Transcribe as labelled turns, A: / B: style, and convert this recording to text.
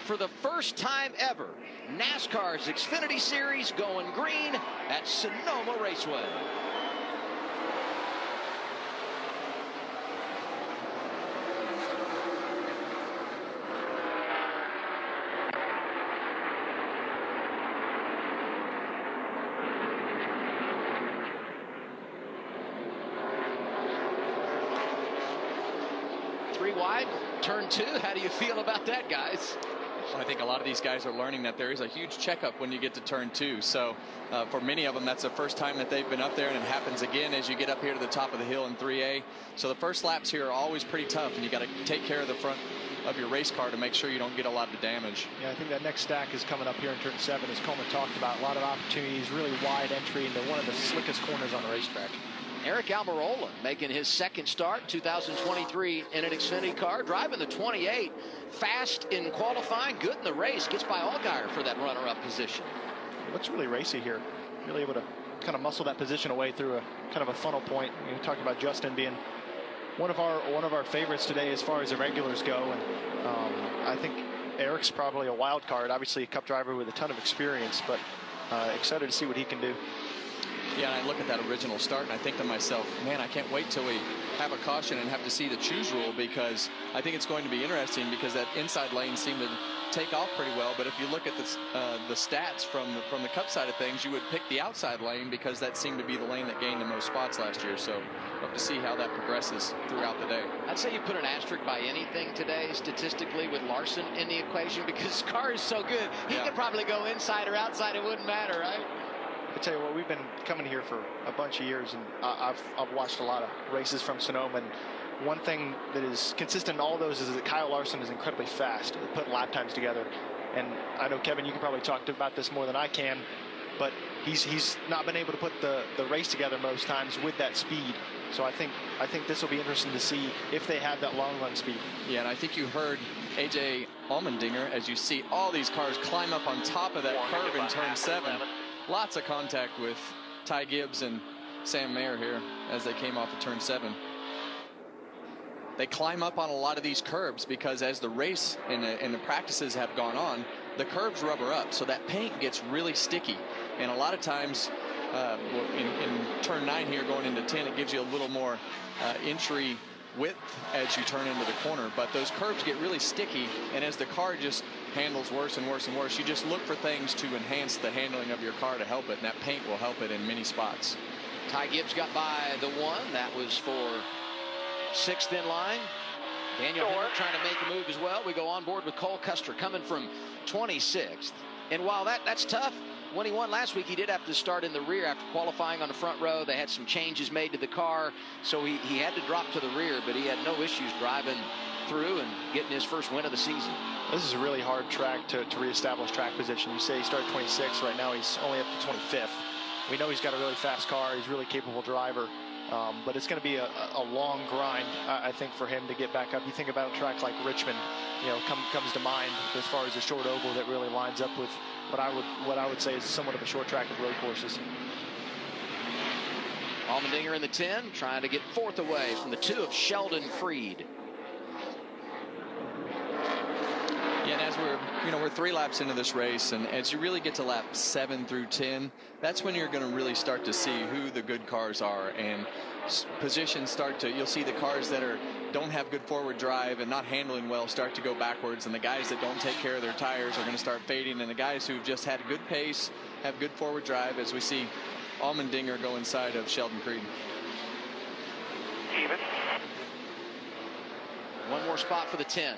A: For the first time ever, NASCAR's Xfinity Series going green at Sonoma Raceway. Three wide, turn two. How do you feel about that, guys?
B: Well, I think a lot of these guys are learning that there is a huge checkup when you get to turn two. So for many of them, that's the first time that they've been up there, and it happens again as you get up here to the top of the hill in 3A. So the first laps here are always pretty tough, and you got to take care of the front of your race car to make sure you don't get a lot of damage.
C: Yeah, I think that next stack is coming up here in turn 7, as Coleman talked about. A lot of opportunities, really wide entry into one of the slickest corners on the racetrack.
A: Eric Almirola making his second start, 2023 in an Xfinity car, driving the 28. Fast in qualifying, good in the race. Gets by Allgaier for that runner-up position.
C: Looks really racy here. Really able to kind of muscle that position away through a kind of a funnel point. You talked about Justin being one of our favorites today as far as the regulars go, and I think Eric's probably a wild card. Obviously a Cup driver with a ton of experience, but excited to see what he can do.
B: Yeah, and I look at that original start and I think to myself, man, I can't wait till we have a caution and have to see the choose rule, because I think it's going to be interesting, because that inside lane seemed to take off pretty well. But if you look at the stats from the Cup side of things, you would pick the outside lane because that seemed to be the lane that gained the most spots last year. So we'll have to see how that progresses throughout the day.
A: I'd say you put an asterisk by anything today statistically with Larson in the equation, because his car is so good. He could probably go inside or outside. It wouldn't matter, right?
C: I tell you what, we've been coming here for a bunch of years, and I've watched a lot of races from Sonoma, and one thing that is consistent in all those is that Kyle Larson is incredibly fast at putting lap times together. And I know, Kevin, you can probably talk about this more than I can, but he's not been able to put the race together most times with that speed. So I think this will be interesting to see if they have that long run speed.
B: Yeah, and I think you heard A.J. Allmendinger as you see all these cars climb up on top of that curve in turn 7. Lots of contact with Ty Gibbs and Sam Mayer here as they came off of turn 7. They climb up on a lot of these curbs because as the race and the practices have gone on, the curbs rubber up, so that paint gets really sticky. And a lot of times in turn 9 here going into 10, it gives you a little more entry width as you turn into the corner, but those curbs get really sticky, and as the car just handles worse and worse and worse, you just look for things to enhance the handling of your car to help it, and that paint will help it in many spots.
A: Ty Gibbs got by the 1. That was for 6th in line. Daniel Hemrick trying to make a move as well. We go on board with Cole Custer coming from 26th, and while that's tough, when he won last week, he did have to start in the rear after qualifying on the front row. They had some changes made to the car, so he had to drop to the rear, but he had no issues driving through and getting his first win of the season.
C: This is a really hard track to reestablish track position. You say he started 26th. Right now he's only up to 25th. We know he's got a really fast car. He's a really capable driver. But it's going to be a long grind, I think, for him to get back up. You think about a track like Richmond, comes to mind as far as a short oval that really lines up with what I would say is somewhat of a short track of road courses.
A: Allmendinger in the 10, trying to get 4th away from the 2 of Sheldon Creed.
B: Yeah, and as we're 3 laps into this race, and as you really get to lap 7 through 10, that's when you're going to really start to see who the good cars are, and positions you'll see the cars that don't have good forward drive and not handling well start to go backwards, and the guys that don't take care of their tires are going to start fading, and the guys who've just had a good pace, have good forward drive, as we see Allmendinger go inside of Sheldon Creed.
A: One more spot for the 10.